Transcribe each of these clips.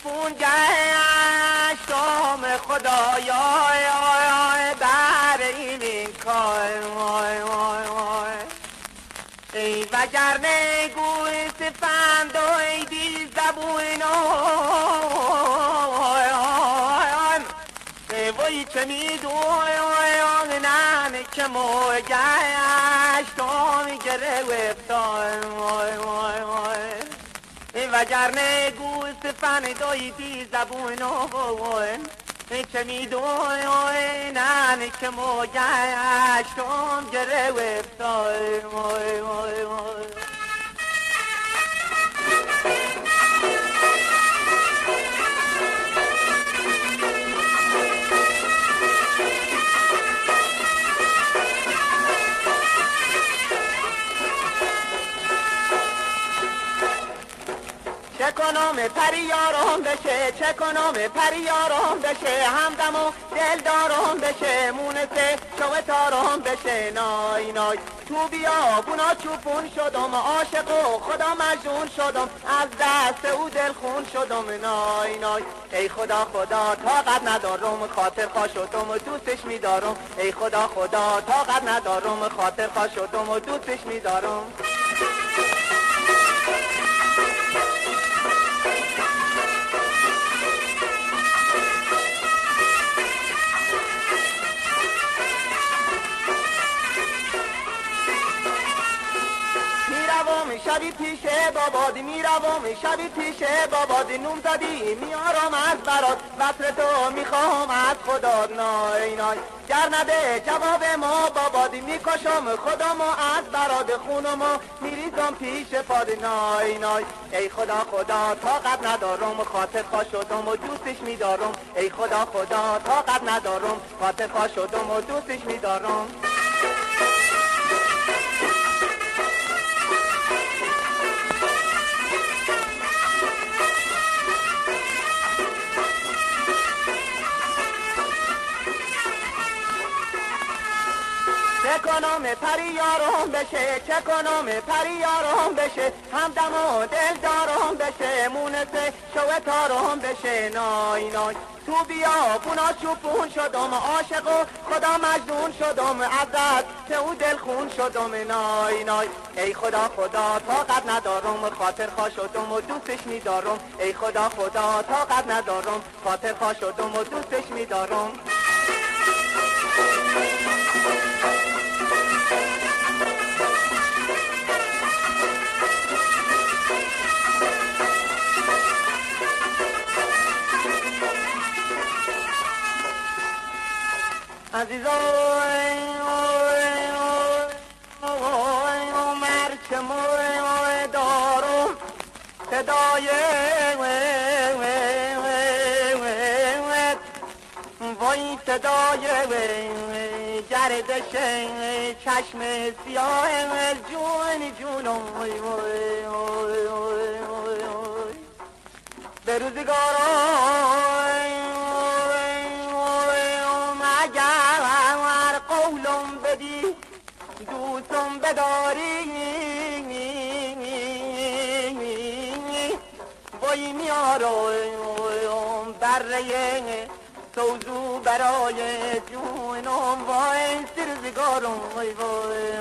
چوپون گشتم خدایا در این کار ای وگرنه گوی سفند و ایدی زبونان وای چه میدونن که مو گشتم گرفتم وگرنه گوی سفند و ایدی زبونان چه میدونن که مو گشتم گرفتم چه کنم پریارم بشه چه کنم پریارم بشه همدم و دلدارم بشه مونسه شو تارم بشه نای نای تو بیابونا چوپون شدم عاشق و خدا مجنون شدم از دست او دلخون شدم نای نای ای خدا خدا طاقت ندارم خاطر خواه شدم و دوستش میدارم ای خدا خدا طاقت ندارم خاطر خواه شدم و دوستش میدارم شبی پیشه بابادی میروم شبی پیشه بابادی نوم زدی میارم از برات وصل تو میخوام از خدا نای نای گر نده جواب ما بابادی میکشم خودمو از برات خونمو میریزم پیش پاد نای نای ای خدا خدا طاقت ندارم خاطر خواه شدم و دوستش میدارم ای خدا خدا طاقت ندارم خاطر خواه شدم و دوستش میدارم چه کنم پریارم بشه چه کنم پریارم بشه همدم و دلدارم بشه مونسه شو تارم بشه نای نای تو بیابونا چوپون شدم عاشق و خدا مجنون شدم از دست او دلخون شدم نای نای ای خدا خدا طاقت ندارم خاطر خواه شدم و دوستش میدارم ای خدا خدا طاقت ندارم خاطر خواه شدم و دوستش میدارم عزیزای مرچم دارم صدای وای صدای گردش چشم سیاه جون جونم به روزگارای قولم بدی دوستم بداری وای میارم بره سوزو برای جونم وای سرزگارم وای وای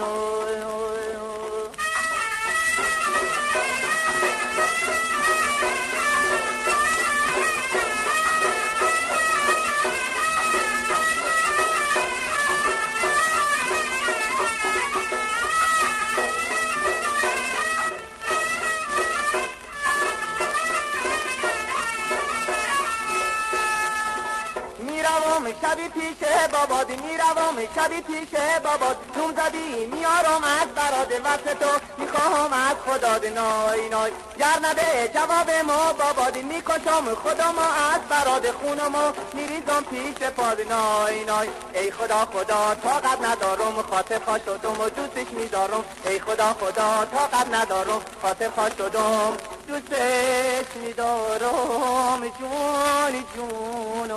شبی پیشه بابادی میروم شبی پیشه باباد نوم زدی میارم از براد وقت تو میخواهم از خدا نای نای گر نده جواب ما بابادی میکشم خودمو از براد خونمو میریزم پیش پاد نای نای ای خدا خدا طاقت ندارم خاطر خواه شدم و دوستش میدارم ای خدا خدا طاقت ندارم خاطر خواه شدم دوستش میدارم جون جون